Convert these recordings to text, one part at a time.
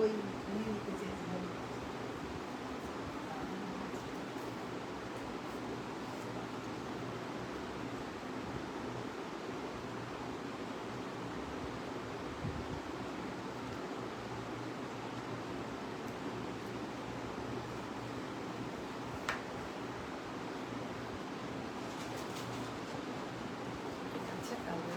ওই নিতে চেয়েছিলাম। ঠিক আছে, কালকে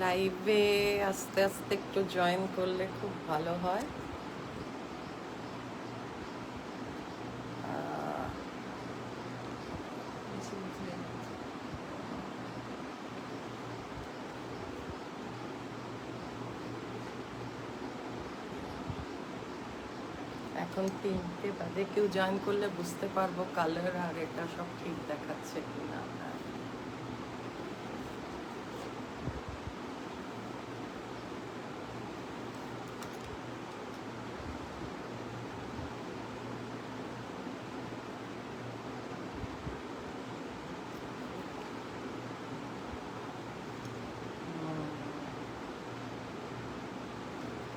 লাইভে আস্তে আস্তে একটু জয়েন করলে খুব ভালো হয়। এখন 3টে বাজে, কেউ জয়েন করলে বুঝতে পারবো কালার আর এটা সব ঠিক দেখাচ্ছে কিনা।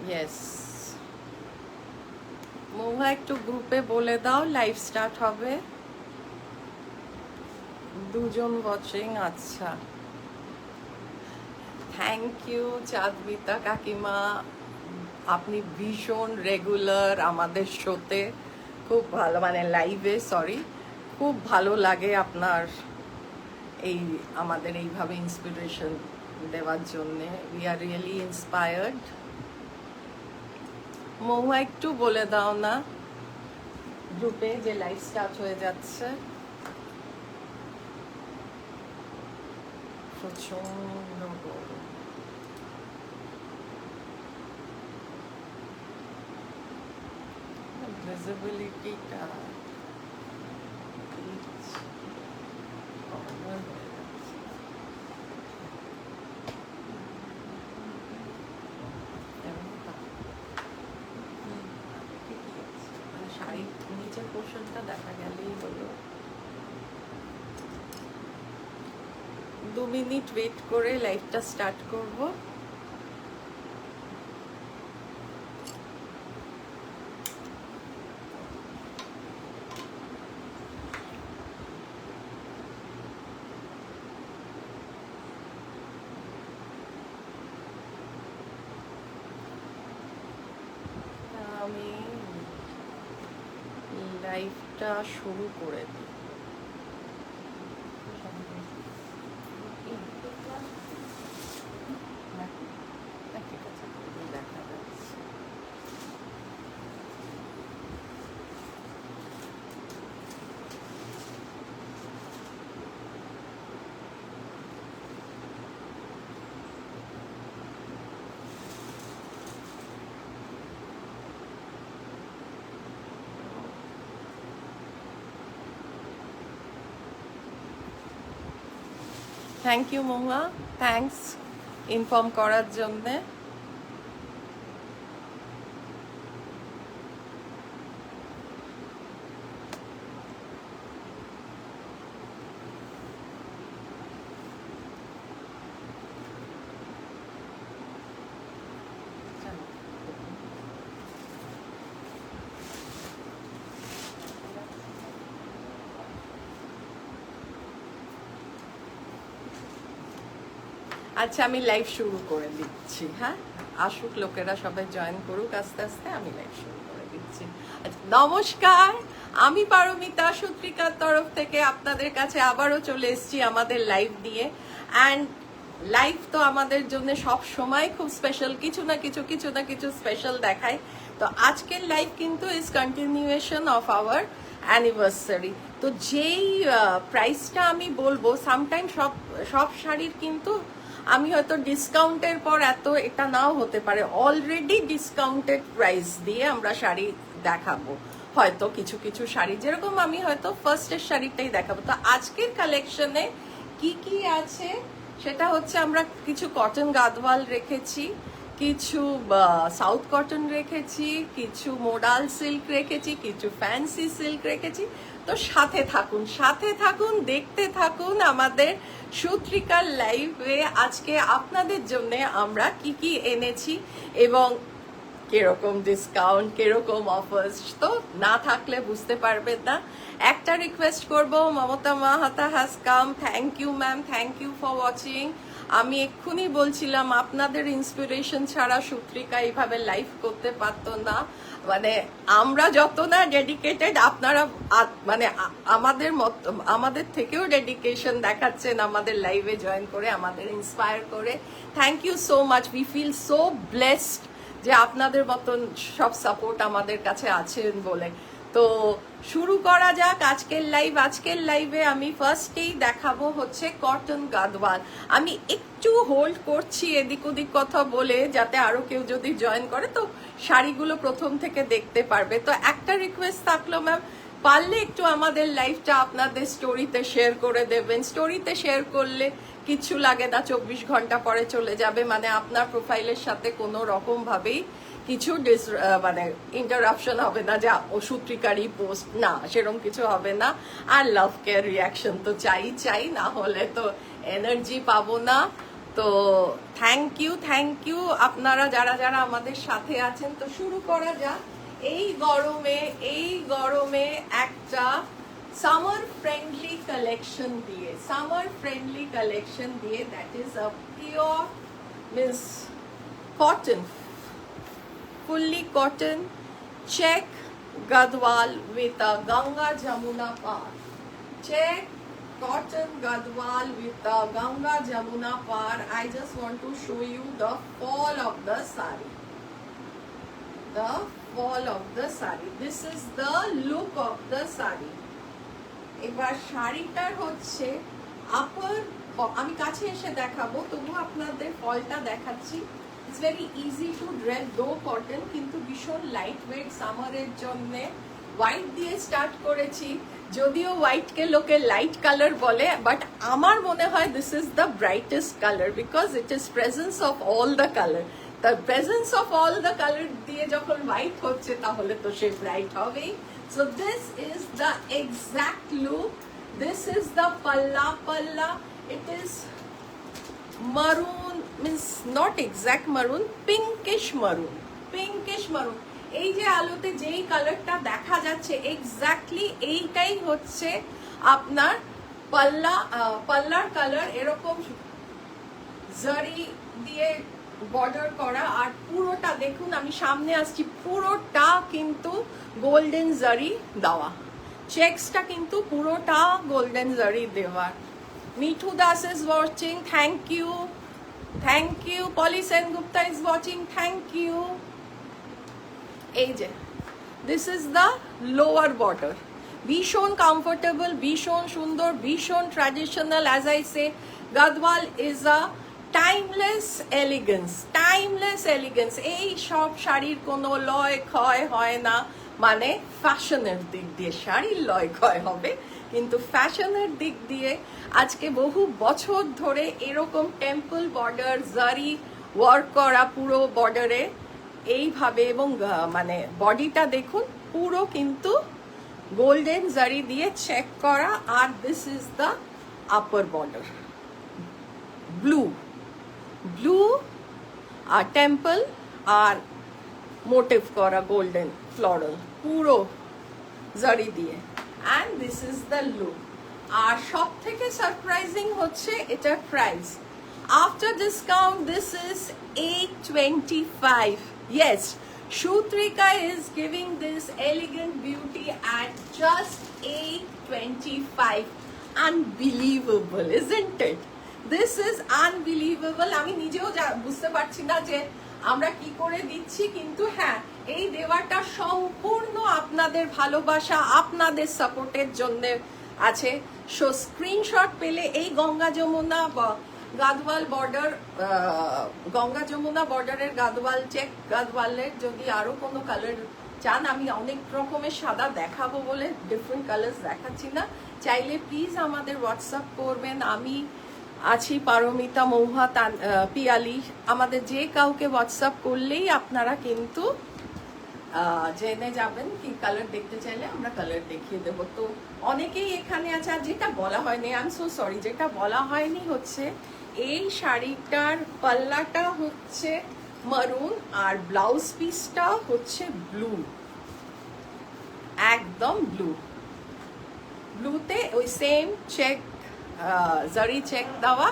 ইয়েস, মহুয়া একটু গ্রুপে বলে দাও লাইভ স্টার্ট হবে। 2জন ওয়াচিং, আচ্ছা থ্যাংক ইউ চাঁদবিতা কাকিমা, আপনি ভীষণ রেগুলার আমাদের শোতে, খুব ভালো মানে লাইভে, সরি, খুব ভালো লাগে আপনার এই আমাদের এইভাবে ইন্সপিরেশন দেওয়ার জন্যে। We are really inspired. Mahua একটু বলে দাও না গ্রুপে যে লাইভ স্টার্ট হয়ে যাচ্ছে। প্রচন্ড গরম। ভিজিবিলিটিটা শাড়ির নিচের পোর্শনটা দেখা গেলেই হলো। 2 মিনিট ওয়েট করে লাইভটা স্টার্ট করব। আমি লাইভটা শুরু করে দিই। দেখা যাচ্ছে। Thank you Mahua, thanks inform করার জন্যে। আচ্ছা, আমি লাইভ শুরু করে দিচ্ছি। হ্যাঁ, আসুক লোকেরা, সবাই জয়েন করুক আস্তে আস্তে, আমি লাইভ শুরু করে দিচ্ছি। আচ্ছা, নমস্কার, আমি পারমিতা সূত্রিকার তরফ থেকে আপনাদের কাছে আবারও চলে এসেছি আমাদের লাইভ দিয়ে। অ্যান্ড লাইভ তো আমাদের জন্য সব সময় খুব স্পেশাল, কিছু না কিছু স্পেশাল দেখায়। তো আজকের লাইভ কিন্তু is continuation of our anniversary. তো যেই প্রাইসটা আমি বলবো, সামটাইম সব শাড়ির কিন্তু আমি হয়তো ডিসকাউন্টের পর এটা নাও হতে পারে, অলরেডি ডিসকাউন্টেড প্রাইস দিয়ে আমরা শাড়ি দেখাবো। হয়তো কিছু কিছু শাড়ি, যেরকম আমি হয়তো ফার্স্টের শাড়িটাই দেখাবো। তো আজকের কালেকশনে কি কি আছে সেটা হচ্ছে, আমরা কিছু কটন গাদওয়াল রেখেছি, কিছু সাউথ কটন রেখেছি, কিছু মোডাল সিল্ক রেখেছি, কিছু ফ্যান্সি সিল্ক রেখেছি। তো সাথে থাকুন, দেখতে থাকুন আমাদের সূত্রিকার লাইভে। আজকে আপনাদের জন্য আমরা কি কি এনেছি এবং কিরকম ডিসকাউন্ট, কিরকম অফার্স, তো না থাকলে বুঝতে পারবেন না। একটা রিকোয়েস্ট করব, Mamata Mahata has come. Thank you ma'am, thank you for watching. আমি এক্ষুনি বলছিলাম আপনাদের ইন্সপিরেশন ছাড়া সূত্রিকা এইভাবে লাইভ করতে পারতো না। মানে আমরা যত না ডেডিকেটেড, আপনারা মানে আমাদের থেকেও ডেডিকেশন দেখাচ্ছেন আমাদের লাইভে জয়েন করে, আমাদের ইন্সপায়ার করে। Thank you so much, we feel so blessed যে আপনাদের মতন সব সাপোর্ট আমাদের কাছে আছেন বলে। তো শুরু করা যাক আজকের লাইভ। আজকের লাইভে আমি ফার্স্টেই দেখাবো হচ্ছে কটন গাদওয়াল। আমি একটু হোল্ড করছি এদিক ওদিক কথা বলে, যাতে আরো কেউ যদি জয়েন করে তো শাড়িগুলো প্রথম থেকে দেখতে পারবে। তো একটা রিকোয়েস্ট থাকলো ম্যাম, পারলে একটু আমাদের লাইভটা আপনাদের স্টোরিতে শেয়ার করে দেবেন। স্টোরিতে শেয়ার করলে কিছু লাগে না, 24 ঘন্টা পরে চলে যাবে, মানে আপনার প্রোফাইলের সাথে কোনো রকম ভাবেই কিছু মানে ইন্টারাপশন হবে না, যে সূত্রিকারই পোস্ট, না সেরকম কিছু হবে না। আর লাভ কেয়ার রিয়াকশন তো চাই, না হলে তো এনার্জি পাবো না। তো থ্যাংক ইউ আপনারা যারা যারা আমাদের সাথে আছেন। তো শুরু করা যাক। এই গরমে একটা সামার ফ্রেন্ডলি কালেকশন দিয়ে, that is a pure means cotton, fully cotton check gadwal with a Ganga Jamuna par. Check cotton gadwal with a Ganga Jamuna par. I just want to show you the fall of the sari. This is the look of the sari. এবার শাড়িটার হচ্ছে আপার, আমি কাছে এসে দেখাবো, তবু আপনাদের ফলটা দেখাচ্ছি। It's very easy to dress, দো কটন, কিন্তু ভীষণ লাইট ওয়েট সামারের জন্য। হোয়াইট দিয়ে স্টার্ট করেছি, যদিও হোয়াইটকে লোকে লাইট কালার বলে, বাট আমার মনে হয় this is the brightest colour, because it is presence of all the colour. The presence of all the colour দিয়ে যখন হোয়াইট হচ্ছে তাহলে তো সে ব্রাইট হবেই। So this is the exact look. This is the palla. It is maroon, means not exact maroon, pinkish maroon. এই যে আলোতে যেই কালারটা দেখা যাচ্ছে এক্স্যাক্টলি এইটাই হচ্ছে আপনার পাল্লার কালার। এরকম জারি দিয়ে বর্ডার করা, আর পুরোটা দেখুন, আমি সামনে আসছি, পুরোটা কিন্তু গোল্ডেন জারি দেওয়া, চেক্সটা কিন্তু পুরোটা গোল্ডেন জারি দেওয়া। Mithu Das is watching, thank you. Poli Sengupta is watching, thank you. এই যে this is the lower border, ভীষণ কমফোর্টেবল, ভীষণ সুন্দর, ভীষণ traditional. As I say, Gadwal is a timeless elegance. এই সব শাড়ির কোনো লয় ক্ষয় হয় না, মানে ফ্যাশনের দিক দিয়ে শাড়ির লয় ক্ষয় হবে, কিন্তু ফ্যাশনের দিক দিয়ে আজকে বহু বছর ধরে এরকম টেম্পল বর্ডার, জারি ওয়ার্ক করা পুরো বর্ডারে এইভাবে, এবং মানে বডিটা দেখুন পুরো কিন্তু গোল্ডেন জারি দিয়ে চেক করা। আর this is the upper border, blue আর টেম্পল আর মোটিভ করা গোল্ডেন ফ্লোরাল পুরো জারি দিয়ে। And this is the look. আর সব থেকে সারপ্রাইজিং হচ্ছে এটার price. After discount this is 825. Yes, Shutrika is giving this elegant beauty at just 825. Unbelievable, isn't it? This is unbelievable. আমি নিজেও বুঝতে পারছি না যে আমরা কি করে দিচ্ছি, কিন্তু হ্যাঁ, এই দেওয়াটা সম্পূর্ণ আপনাদের ভালোবাসা, আপনাদের সাপোর্টের জন্য আছে। সো স্ক্রিনশট পেলে এই গঙ্গা যমুনা গাদওয়াল বর্ডার, গঙ্গা যমুনা বর্ডারের গাদওয়াল, চেক গাদওয়ালের যদি আরো কোনো কালার চান, আমি অনেক রকমের সাদা দেখাবো বলে ডিফারেন্ট কালার্স দেখাচ্ছি না। চাইলে প্লিজ আমাদের হোয়াটসঅ্যাপ করবেন। আমি আছি পারমিতা মহুয়া পিয়ালি, আমাদের যে কাউকে হোয়াটসঅ্যাপ করলেই আপনারা কিন্তু জেনে যাবেন কি কালার দেখতে চাইলে আমরা কালার দেখিয়ে দেবো। তো অনেকেই এখানে আছে, আর যেটা বলা হয়নি, আই এম সো সরি, যেটা বলা হয়নি হচ্ছে এই শাড়িটার পাল্লাটা হচ্ছে মারুন আর ব্লাউজ পিসটা হচ্ছে ব্লু, একদম ব্লু, ব্লুতে ওই সেম চেক জারি চেক দেওয়া,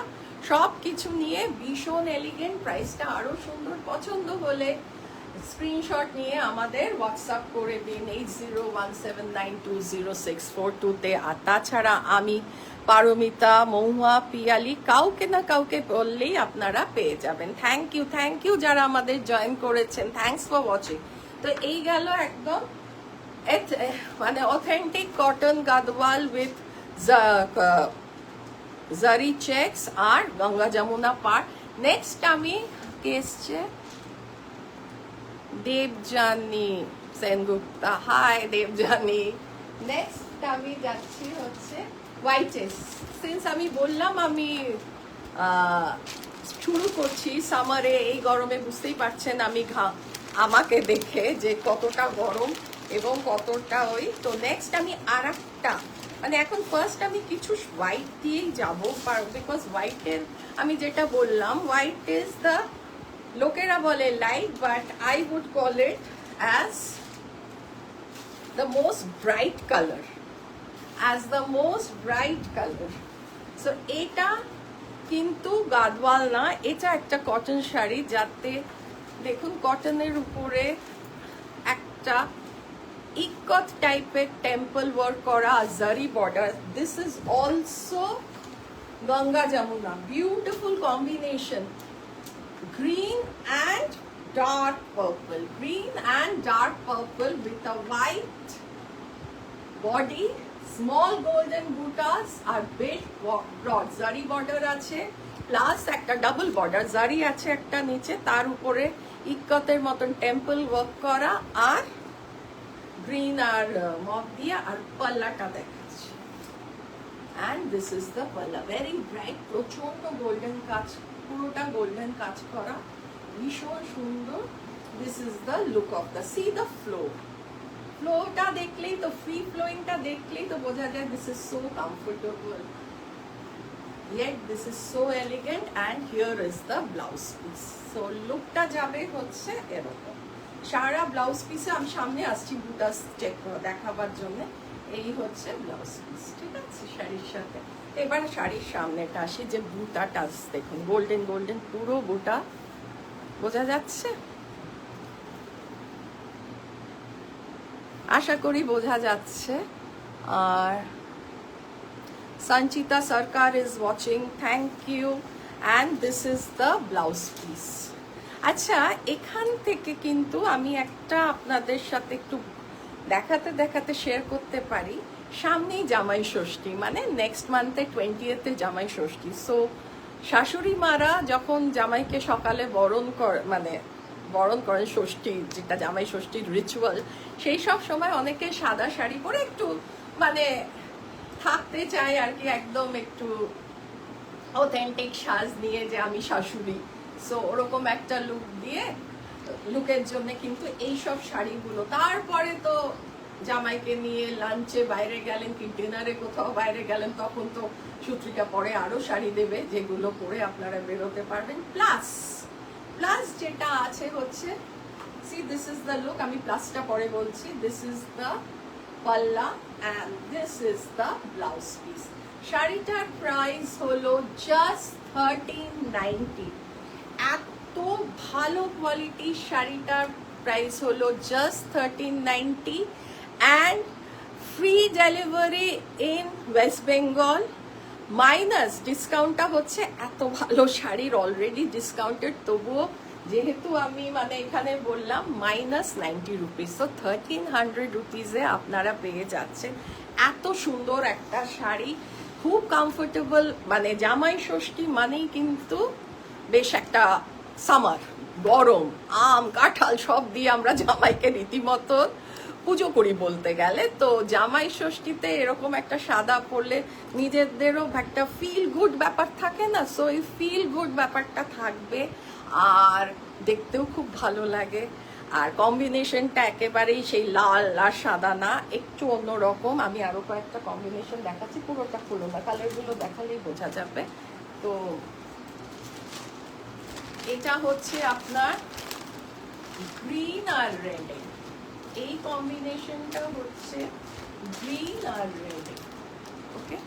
সব কিছু নিয়ে ভীষণ এলিগেন্ট, প্রাইসটা আরো সুন্দর। পছন্দ হলে স্ক্রিনশট নিয়ে আমাদের হোয়াটসঅ্যাপ করে দিন 8017920642-তে। আর তাছাড়া আমি পারমিতা মহুয়া পিয়ালি, কাউকে না কাউকে বললেই আপনারা পেয়ে যাবেন। থ্যাংক ইউ যারা আমাদের জয়েন করেছেন, থ্যাংকস ফর ওয়াচিং। তো এই গেল একদম মানে অথেন্টিক কটন গাদওয়াল উইথ জারি চেকস আর গঙ্গা যমুনা পাড়। নেক্সট আমি কে এসছে, দেবজানি সেনগুপ্তা, হাই দেবজানি। নেক্সট আমি যাচ্ছি হচ্ছে হোয়াইটেস। সিন্স আমি বললাম আমি শুরু করছি সামারে, এই গরমে বুঝতেই পারছেন আমি আমাকে দেখে যে কতটা গরম এবং কতটা ওই। তো নেক্সট আমি আর একটা, মানে এখন ফার্স্ট আমি কিছু হোয়াইট দিয়েই যাবো, বিকজ হোয়াইটের আমি যেটা বললাম, হোয়াইট ইজ দ্য, লোকেরা বলে light, but I would call it as the most bright colour, so এটা কিন্তু গাদওয়াল না, এটা একটা কটন শাড়ি, যাতে দেখুন কটনের উপরে একটা ইকত টাইপের টেম্পল ওয়ার্ক করা zari border. This is also Ganga Jamuna, beautiful combination, green and dark purple with a white body, small golden butas R big broad zari border আছে, প্লাস একটা ডাবল বর্ডার জারি আছে একটা নিচে, তার উপরে ইক্কতের মতন টেম্পল ওয়ার্ক করা, আর গ্রিন আর মগ দিয়া, আর পাল্লাটা দেখাচ্ছে। and this is the palla, very bright, প্রচন্ড গোল্ডেন কাজ, পুরোটা গোল্ডেন কাজ করা, ভীষণ সুন্দর। This is the look of the, see the ফ্লোটা দেখলেই তো, ফ্রি ফ্লোয়িংটা দেখলেই তো বোঝা যায় this is so comfortable, yet this is so elegant, and here is the blouse piece. so লুকটা যাবে হচ্ছে এরকম। সারা ব্লাউজ পিসে আমি সামনে আসছি বুটাস চেক দেখাবার জন্য, এই হচ্ছে ব্লাউজ পিস, ঠিক আছে শাড়ির সাথে। এবার শাড়ির সামনেটা আসি, যে বুটাটা দেখুন গোল্ডেন গোল্ডেন পুরো বুটা, বোঝা যাচ্ছে, আশা করি বোঝা যাচ্ছে। আর Sanchita Sarkar is watching, thank you. And this is the blouse piece. আচ্ছা, এখান থেকে কিন্তু আমি একটা আপনাদের সাথে একটু দেখাতে দেখাতে শেয়ার করতে পারি। সামনেই জামাই ষষ্ঠী, মানে নেক্সট মান্থে 20th জামাই ষষ্ঠী। সো শাশুড়ি মারা যখন জামাইকে সকালে বরণ করেন, ষষ্ঠী যেটা জামাই ষষ্ঠীর রিচুয়াল, সেই সব সময় অনেকে সাদা শাড়ি পরে একটু মানে থাকতে চায় আর কি, একদম একটু অথেন্টিক সাজ নিয়ে যে আমি শাশুড়ি, সো ওরকম একটা লুক দিয়ে, লুকের জন্য কিন্তু এই সব শাড়িগুলো। তারপরে তো জামাইকে নিয়ে লাঞ্চে বাইরে গেলেন কি ডিনারে কোথাও বাইরে গেলেন, তখন তো সুত্রিকা পরে আরো শাড়ি দেবে, যেগুলো পরে আপনারা বেরোতে পারবেন। প্লাস যেটা আছে হচ্ছে, see this is the look, আমি প্লাসটা পরে বলছি। দিস ইজ দ্য পাল্লা and this is the blouse piece. শাড়িটার প্রাইস হলো জাস্ট 1390। এত ভালো কোয়ালিটির শাড়িটার প্রাইস হলো just 1390, and free delivery in West Bengal, minus ডিসকাউন্টটা হচ্ছে। এত ভালো শাড়ির অলরেডি ডিসকাউন্টেড, তবুও যেহেতু আমি মানে এখানে বললাম -90 রুপিস, তো 1300 রুপিসে আপনারা পেয়ে যাচ্ছেন এত সুন্দর একটা শাড়ি, খুব কমফোর্টেবল। মানে জামাই ষষ্ঠী মানেই কিন্তু বেশ একটা সামার, গরম, আম কাঁঠাল সব দিয়ে আমরা জামাইকে রীতিমতো পুজো করি বলতে গেলে। তো জামাই ষষ্ঠীতে এরকম একটা সাদা পরলে নিজেদেরও একটা ফিল গুড ব্যাপার থাকে না, সো এই ফিল গুড ব্যাপারটা থাকবে আর দেখতেও খুব ভালো লাগে। আর কম্বিনেশনটা একেবারেই সেই লাল আর সাদা না, একটু অন্যরকম। আমি আরো কয়েকটা কম্বিনেশন দেখাচ্ছি, পুরোটা খুলো না, কালারগুলো দেখালেই বোঝা যাবে। তো এটা হচ্ছে আপনার গ্রিন আর রেড, এই কম্বিনেশনটা হচ্ছে গ্রিন আর রেড। ওকে,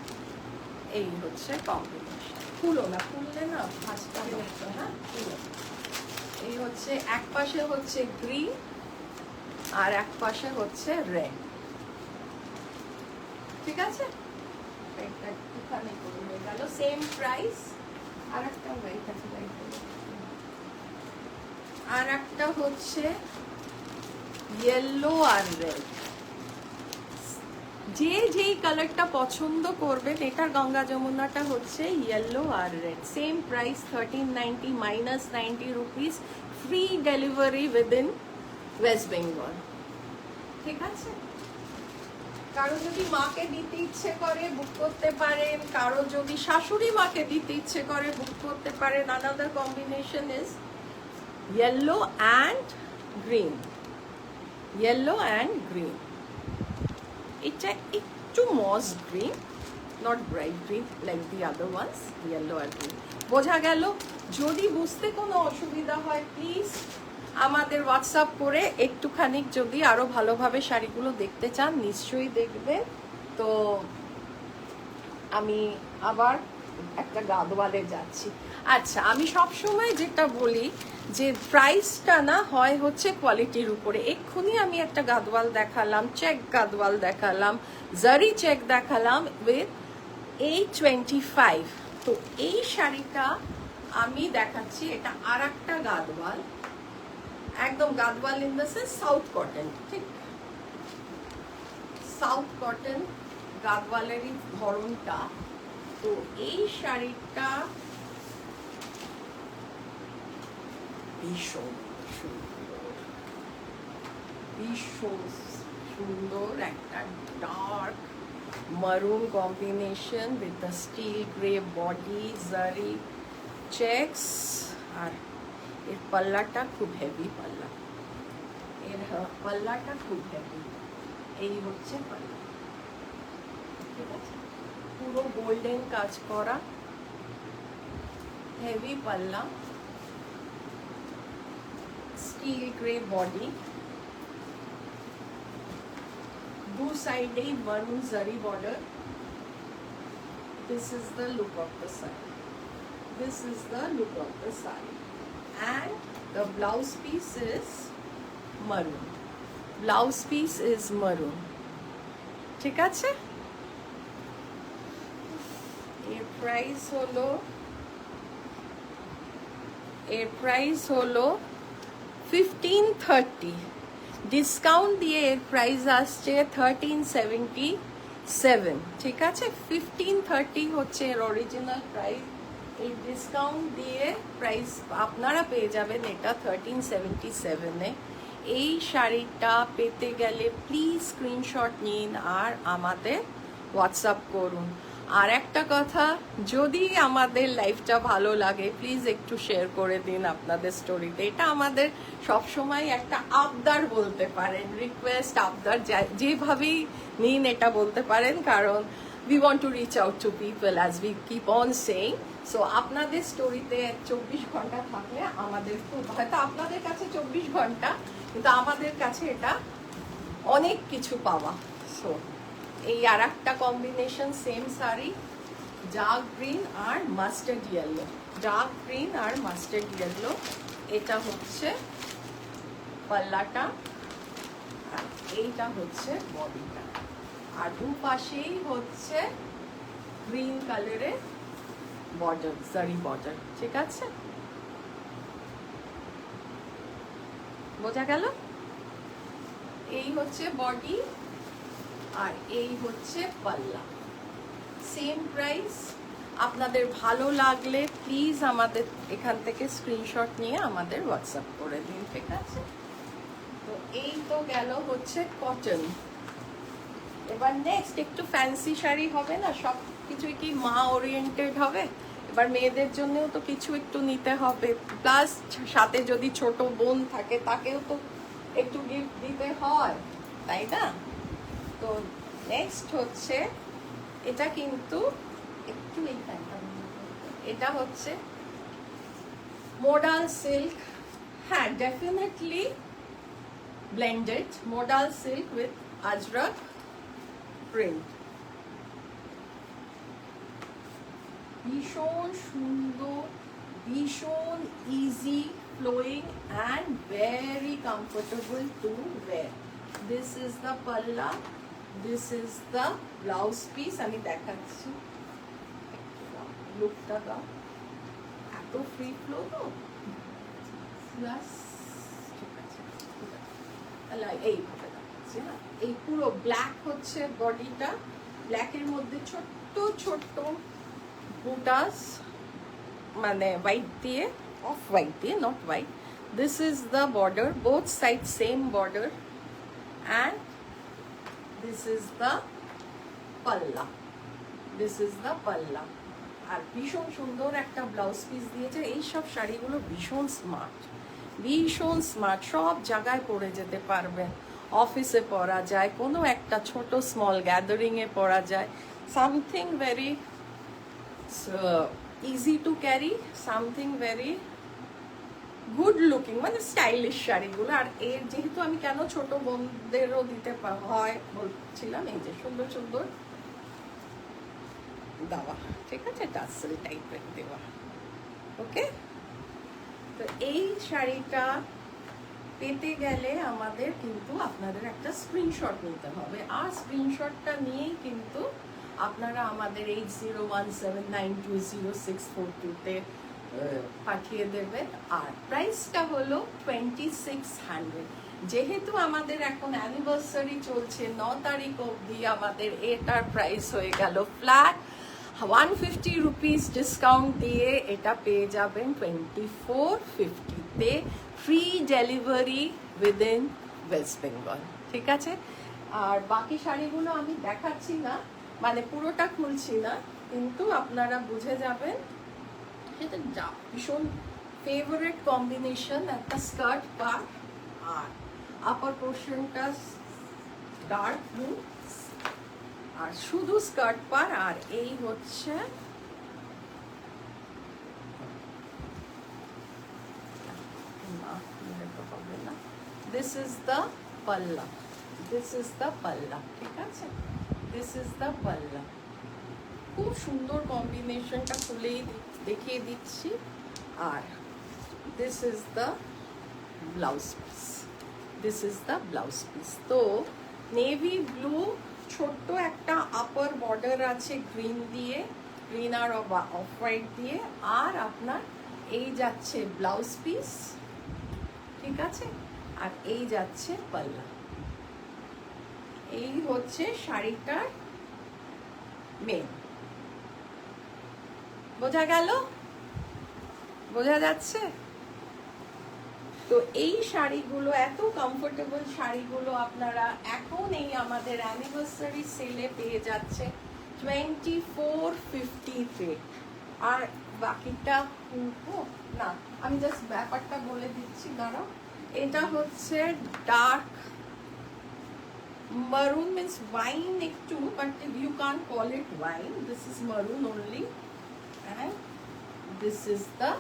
এই হচ্ছে কম্বিনেশন। খুলো না, খুললে না ভাঁজটা হচ্ছে। হ্যাঁ, খুলো। এই হচ্ছে এক পাশে হচ্ছে গ্রিন আর এক পাশে হচ্ছে রেড, ঠিক আছে? এটা একটুখানি করে হয়ে গেল, সেম প্রাইস। আর একটা লাইট আছে, আর একটা হচ্ছে ইয়েলো আর রেড। যে যেই কালারটা পছন্দ করবেন, এটার গঙ্গা যমুনাটা হচ্ছে ইয়েলো আর red, same price 1390 minus 90 rupees, free delivery within West Bengal, ঠিক আছে? কারো যদি মাকে দিতে ইচ্ছে করে বুক করতে পারেন, কারো যদি শাশুড়ি মাকে দিতে ইচ্ছে করে বুক করতে পারেন। Another combination is yellow and green, yellow and green. এটা একটু moss green, not bright green like the other ones, yellow and green। বোঝা গেল? যদি বুঝতে কোনো অসুবিধা হয় প্লিজ আমাদের হোয়াটসঅ্যাপ করে একটুখানি, যদি আরো ভালোভাবে শাড়িগুলো দেখতে চান নিশ্চয়ই দেখবেন। তো আমি আবার একটা গাদওয়ালে যাচ্ছি। আচ্ছা, আমি সব সময় যেটা বলি যে প্রাইসটা না হয় হচ্ছে কোয়ালিটির উপরে। এক্ষুনি আমি একটা গাদওয়াল দেখালাম, চেক গাদওয়াল দেখালাম, জারি চেক দেখালাম উইথ 825। তো এই শাড়িটা আমি দেখাচ্ছি, এটা আর একটা গাদওয়াল, একদম Gadwal in the sense south cotton, ঠিক? সাউথ কটন গাদওয়ালেরই ধরনটা। তো এই শাড়িটা ভীষণ সুন্দর, ভীষণ সুন্দর, একটা dark maroon combination with the steel grey body, zari checks, আর এর পাল্লাটা খুব হেভি পাল্লা, এর পাল্লাটা খুব হেভি। এই হচ্ছে পাল্লা, ঠিক আছে? পুরো গোল্ডেন কাজ করা, হেভি পাল্লা, স্টিল গ্রে বডি, দু সাইডেই maroon zari border. This is the look of the saree. This is the look of the saree. And the blouse piece is maroon. Blouse piece is maroon. ঠিক আছে? এর price হলো 1530। Discount দিয়ে এর price আসছে 1377, ঠিক আছে? 1530 হচ্ছে এর অরিজিনাল প্রাইস। এই ডিসকাউন্ট দিয়ে প্রাইস আপনারা পেয়ে যাবেন এটা 1377-এ। এই শাড়িটা পেতে গেলে প্লিজ স্ক্রিনশট নিন আর আমাদের হোয়াটসঅ্যাপ করুন। আর একটা কথা, যদি আমাদের লাইফটা ভালো লাগে প্লিজ একটু শেয়ার করে দিন আপনাদের স্টোরিতে। এটা আমাদের সবসময় একটা আবদার বলতে পারেন, রিকোয়েস্ট, আবদার, যেভাবেই নিন এটা বলতে পারেন, কারণ we want to reach out to people as we keep on saying. So আপনাদের স্টোরিতে 24 ঘন্টা থাকলে আমাদের খুব, হয়তো আপনাদের কাছে 24 ঘন্টা, কিন্তু আমাদের কাছে এটা অনেক কিছু পাওয়া। সো এই আর একটা combination, same sari, dark green আর মাস্টার্ড ইয়েলো, ডার্ক গ্রিন আর মাস্টার্ড ইয়েলো। এটা হচ্ছে পাল্লাটা আর এইটা হচ্ছে বডিটা, আর দুপাশেই হচ্ছে গ্রিন কালারের বর্ডার, জারি বর্ডার, ঠিক আছে? বোঝা গেল? এই হচ্ছে বডি আর এই হচ্ছে পাল্লা, সেম প্রাইস। আপনাদের ভালো লাগলে প্লিজ আমাদের এখান থেকে স্ক্রিনশট নিয়ে আমাদের হোয়াটসঅ্যাপ করে দিন, ঠিক আছে? তো এই তো গেল হচ্ছে কটন। এবার নেক্সট একটু ফ্যান্সি শাড়ি হবে না, সব কিছুই কি মা ওরিয়েন্টেড হবে, এবার মেয়েদের জন্যও তো কিছু একটু নিতে হবে, প্লাস সাথে যদি ছোট বোন থাকে তাকেও তো একটু গিফট দিতে হয়, তাই না? তো নেক্সট হচ্ছে এটা, কিন্তু একটু এই এটা হচ্ছে মোডাল সিল্ক। হ্যাঁ, definitely blended modal silk with ajrakh print. ভীষণ সুন্দর, ভীষণ easy flowing and very comfortable to wear. This is the palla, this is the blouse piece. আমি দেখাচ্ছি, লুকটা দাও, এত ফ্রি ফ্লো তো। প্লাস ঠিক আছে, এইভাবে দেখাচ্ছি। হ্যাঁ, এই পুরো ব্ল্যাক হচ্ছে বডিটা, ব্ল্যাকের মধ্যে ছোট্ট ছোট্ট বুটাস, মানে হোয়াইট দিয়ে, অফ হোয়াইট দিয়ে, not white. This is the border, both side same border, and this is the পাল্লা, দিস ইজ দ্য পাল্লা। আর ভীষণ সুন্দর একটা ব্লাউজ পিস দিয়েছে। এইসব শাড়িগুলো ভীষণ স্মার্ট, ভীষণ স্মার্ট, সব জায়গায় পরে যেতে পারবেন। অফিসে পরা যায়, কোনো একটা ছোট স্মল গ্যাদারিংয়ে পরা যায়, something very easy to carry, something very good looking, মানে স্টাইলিশ শাড়িগুলো। আর এর যেহেতু আমি কেন ছোট বোনদেরও দিতে হয় বলছিলাম, এই যে সুন্দর সুন্দর দেওয়া, ঠিক আছে, টাসেল টাইপের দেওয়া। ওকে, তো এই শাড়িটা পেতে গেলে আমাদের কিন্তু আপনাদের একটা স্ক্রিনশট নিতে হবে, আর স্ক্রিনশটটা নিয়েই কিন্তু আপনারা আমাদের 8017920642-তে পাঠিয়ে দেবেন। আর প্রাইসটা হলো 2600। যেহেতু আমাদের এখন অ্যানিভার্সারি চলছে, 9 তারিখ অবধি আমাদের এটার প্রাইস হয়ে গেল ফ্ল্যাট 150 রুপিস ডিসকাউন্ট দিয়ে এটা পেয়ে যাবেন 2450-তে, free delivery within West Bengal, ঠিক আছে? আর বাকি শাড়িগুলো আমি দেখাচ্ছি না, মানে পুরোটা খুলছি না, কিন্তু আপনারা বুঝে যাবেন সেটা ভীষণ ফেভারিট কম্বিনেশন। একটা স্কার্ট পার, আর আপার পোর্শনটা ডার্ক ব্লু, আর শুধু স্কার্ট পার, আর এই হচ্ছে দিস ইজ দ্য পাল্লা, দিস ইজ দ্য পাল্লা, ঠিক আছে? দিস ইজ দ্য পাল্লা। খুব সুন্দর কম্বিনেশনটা খুলেই দেখিয়ে দিচ্ছি। আর this is the blouse piece, this is the blouse piece. তো নেভি ব্লু, ছোট্ট একটা আপার বর্ডার আছে গ্রিন দিয়ে, গ্রিন আর অফ হোয়াইট দিয়ে, আর আপনার এই যাচ্ছে ব্লাউজ পিস, ঠিক আছে? আর এই যাচ্ছে পাল্লা। এই হচ্ছে শাড়িটার মেন। বোঝা গেল? বোঝা যাচ্ছে? তো এই শাড়িগুলো, এত কমফোর্টেবল শাড়িগুলো আপনারা এখন এই আমাদের অ্যানিভার্সারি সেলে পেয়ে যাচ্ছে 2450-তে। আর বাকিটা না, আমি জাস্ট ব্যাপারটা বলে দিচ্ছি, দাঁড়াও। এটা হচ্ছে ডার্ক maroon, means wine একটু, but you can't call it wine. This is maroon only, and this is the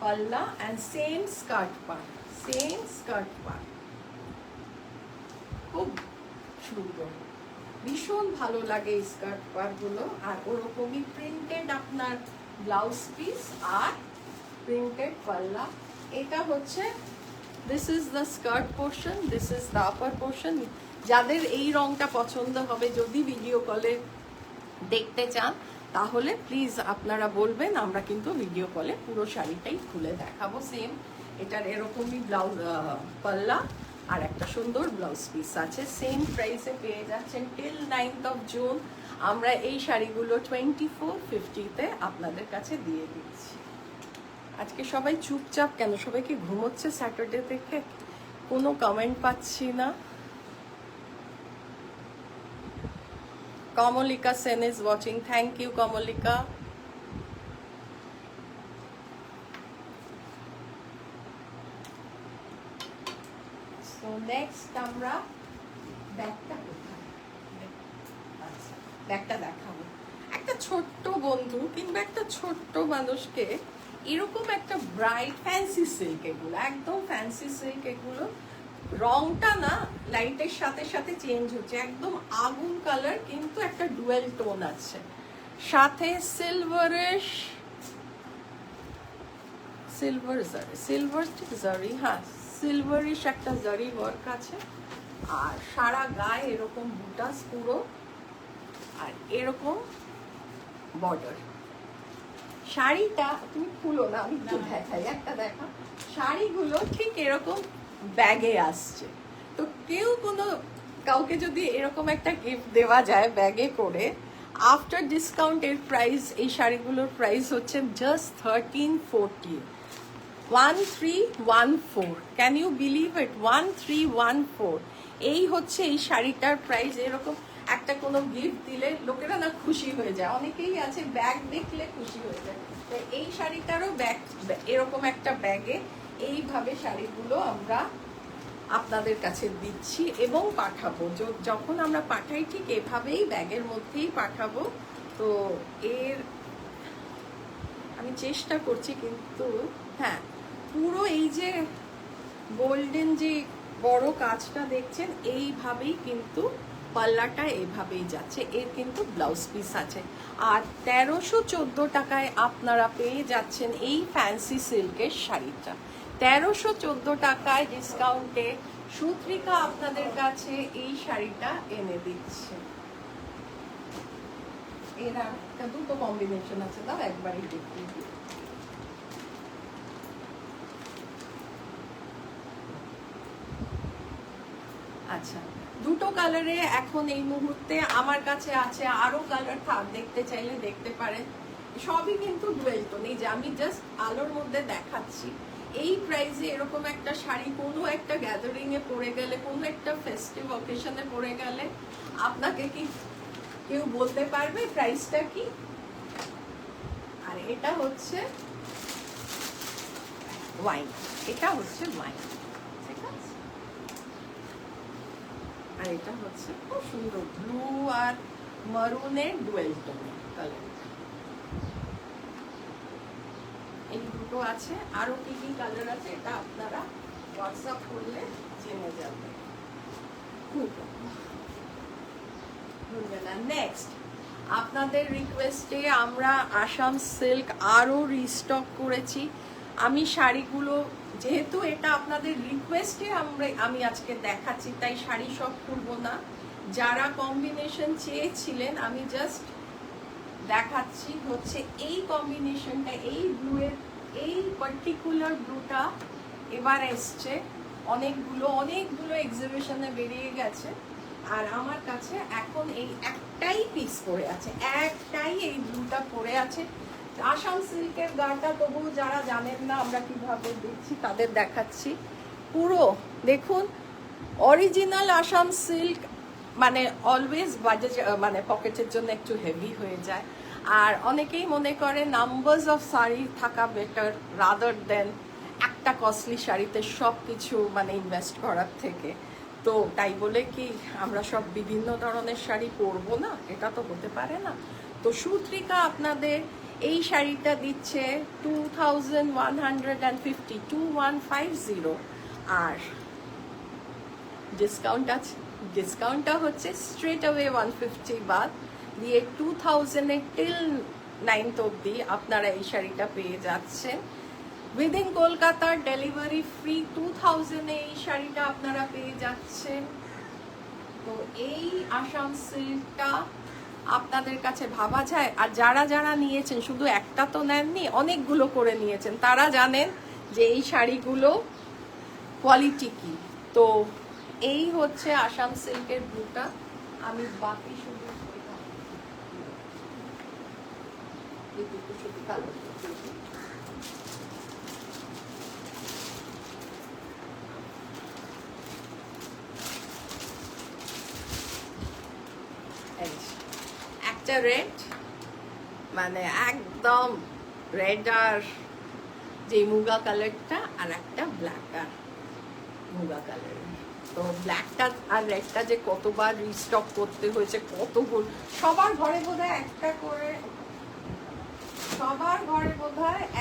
palla, and same skirt part, same skirt part. খুব সুন্দর, ভীষণ ভালো লাগে এই স্কার্ট পার গুলো। আর ওরকমই প্রিন্টেড আপনার ব্লাউজ পিস আর প্রিন্টেড পাল্লা। এটা হচ্ছে this is the skirt portion, this is the upper portion. যাদের এই রংটা পছন্দ হবে, যদি ভিডিও কলে দেখতে চান, তাহলে প্লিজ আপনারা বলবেন, আমরা কিন্তু ভিডিও কলে পুরো শাড়িটাই খুলে দেখাবো। সেম এটার এরকমই ব্লাউজ পাল্লা আর একটা সুন্দর ব্লাউজ পিস আছে। সেম প্রাইসে পেয়ে যাচ্ছেন টিল 9th of June আমরা এই শাড়িগুলো 2450-তে আপনাদের কাছে দিয়ে দিচ্ছি। আজকে সবাই চুপচাপ কেন? সবাই কি ঘুমোচ্ছে স্যাটারডে থেকে? কোনো কমেন্ট পাচ্ছি না। Kamalika Sen is watching, thank you Kamalika. So next আমরা ব্যাগটা কোথায়? আচ্ছা, ব্যাগটা দেখাবো। একটা ছোট্ট বন্ধু কিংবা একটা ছোট্ট মানুষকে এরকম একটা ব্রাইট ফ্যান্সি সিল্ক, এগুলো একদম ফ্যান্সি সিল্ক, এগুলো রংটা না লাইটের সাথে সাথে চেঞ্জ হচ্ছে, একদম আগুন কালার কিন্তু একটা ডুয়েল টোন আছে, সাথে সিলভারিশ জারি, হ্যাঁ সিলভারিশ একটা জারি ওয়ার্ক আছে, আর সারা গায়ে এরকম বুটাস পুরো, আর এরকম বর্ডার। শাড়িটা তুমি খুলো না, আমি একটু দেখাই, একটা দেখা। শাড়িগুলো ঠিক এরকম ব্যাগে আসছে, তো কেউ কাউকে যদি এরকম একটা গিফট দেওয়া যায় ব্যাগে করে, আফটার ডিসকাউন্টের প্রাইস এই শাড়িগুলোর প্রাইস হচ্ছে just 1340, 1314। Can you believe it? 1314 এই হচ্ছে এই শাড়িটার প্রাইস। এরকম একটা কোনো গিফট দিলে লোকেরা না খুশি হয়ে যায়, অনেকেই আছে ব্যাগ দেখলে খুশি হয়ে যায়, তো এই শাড়িটারও ব্যাগ এরকম একটা ব্যাগে এইভাবে শাড়িগুলো আমরা আপনাদের কাছে দিচ্ছি এবং পাঠাবো। যখন আমরা পাঠাই ঠিক এভাবেই ব্যাগের মধ্যেই পাঠাবো। তো এর আমি চেষ্টা করছি, কিন্তু হ্যাঁ পুরো এই যে গোল্ডেন যে বড় কাজটা দেখছেন, এইভাবেই কিন্তু পাল্লাটা এভাবেই যাচ্ছে। এর কিন্তু ব্লাউজ পিস আছে, আর 1314 টাকায় আপনারা পেয়ে যাচ্ছেন এই ফ্যান্সি সিল্কের শাড়িটা। 1314 টাকায় ডিসকাউন্টে সুত্রিকা আপনাদের কাছে এই শাড়িটা এনে দিচ্ছে। এর একটা দুটো কম্বিনেশন আছে, দাও একবারই দেখিয়ে দিই। আচ্ছা, দুটো কালারে এখন এই মুহূর্তে আমার কাছে আছে, আরো কালার দেখতে চাইলে দেখতে পারেন। সবই কিন্তু ডুয়েল টোন। এই যে আমি জাস্ট আলোর মধ্যে দেখাচ্ছি, এই প্রাইসে এরকম একটা শাড়ি কোনো একটা গ্যাদারিং এ পরে গেলে, কোনো একটা ফেস্টিভ অকেশনে পরে গেলে আপনাকে কি কেউ বলতে পারবে প্রাইসটা কি? আর এটা হচ্ছে ওয়াইন, এটা হচ্ছে ওয়াইন, ঠিক আছে? আর এটা হচ্ছে খুব সুন্দর ব্লু আর মারুনের ডুয়েল টোন কালার। এই দুটো আছে, আরো কি কি কালার আছে এটা আপনারা হোয়াটসঅ্যাপ করলে জেনে যাবেন। নেক্সট আপনাদের রিকোয়েস্টে আমরা আসাম সিল্ক আরো রিস্টক করেছি। আমি শাড়িগুলো, যেহেতু এটা আপনাদের রিকোয়েস্টে আমি আজকে দেখাচ্ছি, তাই শাড়ি সব খুলবো না। যারা কম্বিনেশন চেয়েছিলেন আমি জাস্ট দেখাচ্ছি। হচ্ছে এই কম্বিনেশনটা, এই ব্লু এর এই পার্টিকুলার ব্লুটা এবার এসছে, অনেকগুলো এক্সিবিশনে বেরিয়ে গেছে, আর আমার কাছে এখন এই একটাই পিস পড়ে আছে, একটাই এই ব্লুটা পড়ে আছে। আসাম সিল্কের গাটা তবু যারা জানেন না আমরা কিভাবে দিচ্ছি তাদের দেখাচ্ছি। পুরো দেখুন, অরিজিনাল আসাম সিল্ক মানে অলওয়েজ বাজেট মানে পকেটের জন্য একটু হেভি হয়ে যায়, আর অনেকেই মনে করে নাম্বারস অফ শাড়ি থাকা বেটার রাদার দেন একটা কস্টলি শাড়িতে সব কিছু মানে ইনভেস্ট করার থেকে। তো তাই বলে কি আমরা সব বিভিন্ন ধরনের শাড়ি পরবো না? এটা তো হতে পারে না। তো সুত্রিকা আপনাদের এই শাড়িটা দিচ্ছে 2150, 2150, আর ডিসকাউন্ট আছে, ডিসকাউন্টটা হচ্ছে স্ট্রেট অ্যাওয়ে 150 বাদ দিয়ে 2000 টিল 9th অবধি আপনারা এই শাড়িটা পেয়ে যাচ্ছেন। উইদিন কলকাতার ডেলিভারি ফ্রি 2000 এই শাড়িটা আপনারা পেয়ে যাচ্ছেন। তো এই আসাম সিল্কটা আপনাদের কাছে ভাবা যায়, আর যারা যারা নিয়েছেন শুধু একটা তো নেননি, অনেকগুলো করে নিয়েছেন, তারা জানেন যে এই শাড়িগুলো কোয়ালিটি কি। তো এই হচ্ছে আসাম সিল্কের ব্লুটা। আমি বাকি শুধু একটু শুধু কালার একটা রেড, মানে একদম রেড আর যে মুগা কালারটা, আর একটা ব্ল্যাক আর মুগা কালার। তো ব্ল্যাকটা আর রেডটা যে কতবার রিস্টক করতে হয়েছে, কতগুলো সবার ঘরে বোধহয়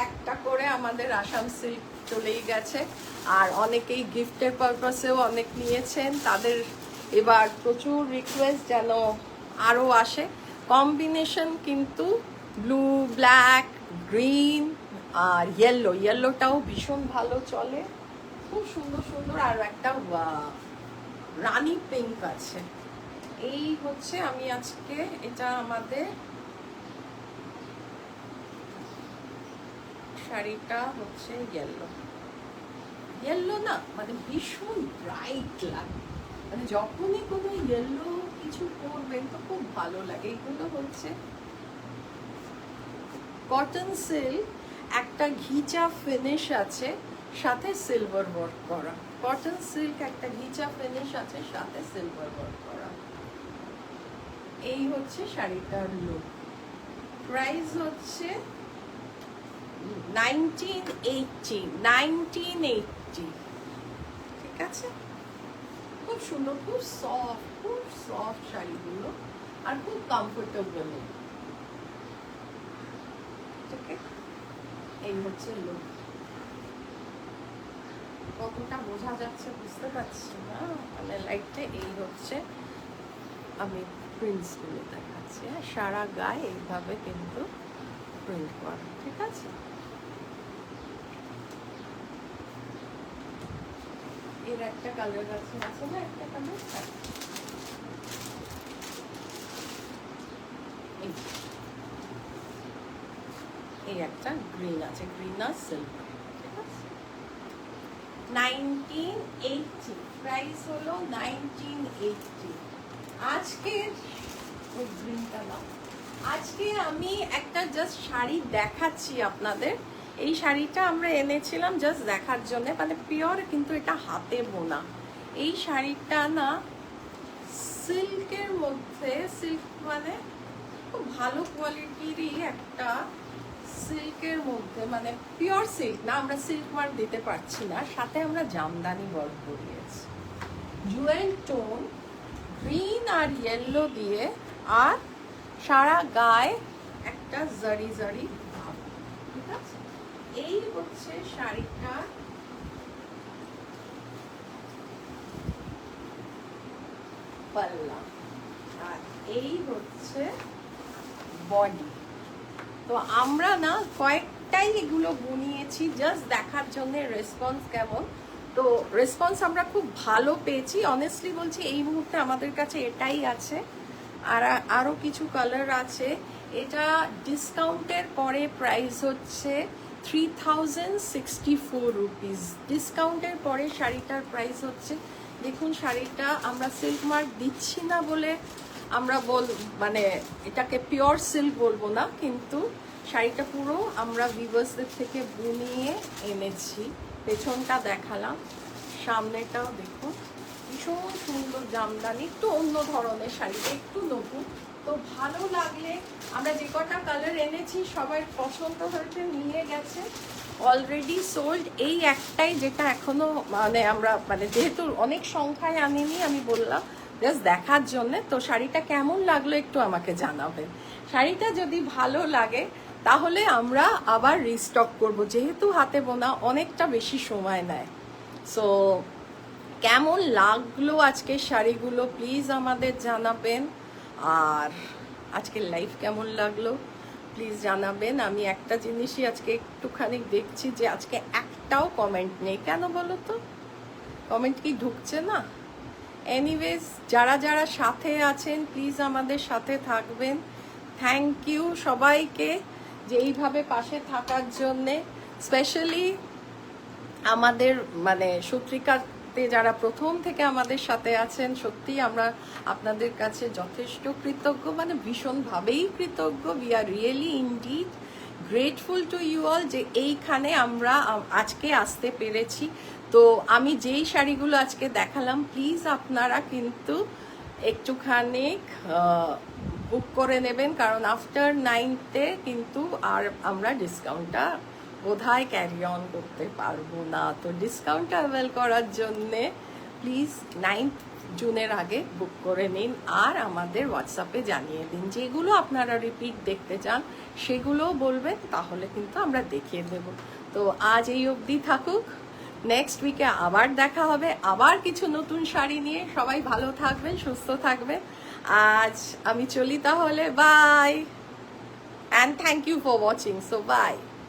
একটা করে, আমাদের আসাম সিল্ক চলেই গেছে। আর অনেকেই গিফটের পারপাসেও অনেক নিয়েছেন, তাদের এবার প্রচুর রিকোয়েস্ট যেন আরও আসে। কম্বিনেশন কিন্তু ব্লু, ব্ল্যাক, গ্রিন আর ইয়েলোটাও ভীষণ ভালো চলে, খুব সুন্দর সুন্দর। আর একটা রানী পিঙ্ক আছে। এই হচ্ছে আমি আজকে, এটা আমাদের শাড়িটা হচ্ছে ইয়েলো না, মানে ভীষণ ব্রাইট লাগে, মানে যখনই কোনো ইয়েলো কিছু পরবেন তো খুব ভালো লাগে। এগুলো হচ্ছে কটন সিল্ক, একটা ঘিচা ফিনিশ আছে, সাথে সিলভার ওয়ার্ক করা। কটন সিল্ক একটা ঘিচা ফিনিশ আছে, সাথে সিলভার ওয়ার্ক করা। এই হচ্ছে শাড়িটার লুক। প্রাইস হচ্ছে 1980, ঠিক আছে? খুব সুন্দর, খুব সফট শাড়িগুলো, আর খুব কমফোর্টেবল। এই হচ্ছে লুক। কতটা বোঝা যাচ্ছে বুঝতে পারছি না, মানে লাইটটা। এই হচ্ছে, আমি প্রিন্টসগুলো দেখাচ্ছি। সারা গায়ে এইভাবে কিন্তু প্রিন্ট করা, ঠিক আছে? এর একটা কালার আছে না, একটা কালার এই একটা গ্রিন আছে, গ্রিন আর সিলভার, ঠিক আছে? 1980, প্রাইস হলো 1980। আজকে আমি একটা জাস্ট শাড়ি দেখাচ্ছি আপনাদের। এই শাড়িটা আমরা এনেছিলাম জাস্ট দেখার জন্য, মানে পিওর, কিন্তু এটা হাতে বোনা। এই শাড়িটা না সিল্কের মধ্যে, সিল্ক মানে খুব ভালো কোয়ালিটিরই একটা সিল্কের মধ্যে, মানে পিওর সিল্ক না, আমরা সিল্ক মার্ক দিতে পারছি না, সাথে আমরা জামদানি ওয়ার্ক করিয়েছি, জুয়েল টোন, গ্রিন আর ইয়েলো দিয়ে, আর সারা গায়ে একটা জারি ভাব, ঠিক আছে? এই হচ্ছে শাড়িটা পাল্লা, আর এই হচ্ছে বডি। তো আমরা না কয়েকটাই এগুলো বুনিয়েছি জাস্ট দেখার জন্য রেসপন্স কেমন। তো রেসপন্স আমরা খুব ভালো পেয়েছি, অনেস্টলি বলছি। এই মুহূর্তে আমাদের কাছে এটাই আছে, আর আরও কিছু কালার আছে। এটা ডিসকাউন্টের পরে প্রাইস হচ্ছে 3064 রুপিস। ডিসকাউন্টের পরে শাড়িটার প্রাইস হচ্ছে, দেখুন শাড়িটা আমরা সিল্ক মার্ক দিচ্ছি না বলে আমরা মানে এটাকে পিওর সিল্ক বলবো না, কিন্তু শাড়িটা পুরো আমরা ভিউয়ার্সদের থেকে বুনিয়ে এনেছি। পেছনটা দেখালাম, সামনেটাও দেখুন, ভীষণ সুন্দর জামদানি, একটু অন্য ধরনের শাড়িটা, একটু নতুন। তো ভালো লাগলে, আমরা যে কটা কালার এনেছি সবাই পছন্দ হয়েছে, নিয়ে গেছে, অলরেডি সোল্ড। এই একটাই যেটা এখনো মানে আমরা মানে যেহেতু অনেক সংখ্যায় আনিনি, আমি বললাম জাস্ট দেখার জন্য। তো শাড়িটা কেমন লাগলো একটু আমাকে জানাবেন। শাড়িটা যদি ভালো লাগে তাহলে আমরা আবার রিস্টক করব, যেহেতু হাতে বোনা অনেকটা বেশি সময় নেয়। সো কেমন লাগলো আজকের শাড়িগুলো প্লিজ আমাদের জানাবেন, আর আজকের লাইভ কেমন লাগলো প্লিজ জানাবেন। আমি একটা জিনিসই আজকে একটুখানি দেখছি যে আজকে একটাও কমেন্ট নেই, কেন বলো তো? কমেন্ট কি ঢুকছে না? এনিওয়েজ, যারা যারা সাথে আছেন প্লিজ আমাদের সাথে থাকবেন। থ্যাংক ইউ সবাইকে যে এইভাবে পাশে থাকার জন্যে। স্পেশালি আমাদের মানে সূত্রিকাতে যারা প্রথম থেকে আমাদের সাথে আছেন, সত্যি আমরা আপনাদের কাছে যথেষ্ট কৃতজ্ঞ, মানে ভীষণভাবেই কৃতজ্ঞ। We are really indeed. Grateful to you all যে এইখানে আমরা আজকে আসতে পেরেছি। তো আমি যেই শাড়িগুলো আজকে দেখালাম, প্লিজ আপনারা কিন্তু একটুখানি বুক করে নেবেন, কারণ আফটার 9th কিন্তু আর আমরা ডিসকাউন্টটা বোধহয় ক্যারি অন করতে পারবো না। তো ডিসকাউন্টটা অ্যাভেল করার জন্যে প্লিজ 9th জুনের আগে বুক করে নিন, আর আমাদের হোয়াটসঅ্যাপে জানিয়ে দিন যেগুলো আপনারা রিপিট দেখতে চান, সেগুলোও বলবেন, তাহলে কিন্তু আমরা দেখিয়ে দেব। তো আজ এই অবধি থাকুক, নেক্সট উইকে আবার দেখা হবে, আবার কিছু নতুন শাড়ি নিয়ে। সবাই ভালো থাকবেন, সুস্থ থাকবেন। আজ আমি চলি তাহলে, bye, and thank you for watching, so by.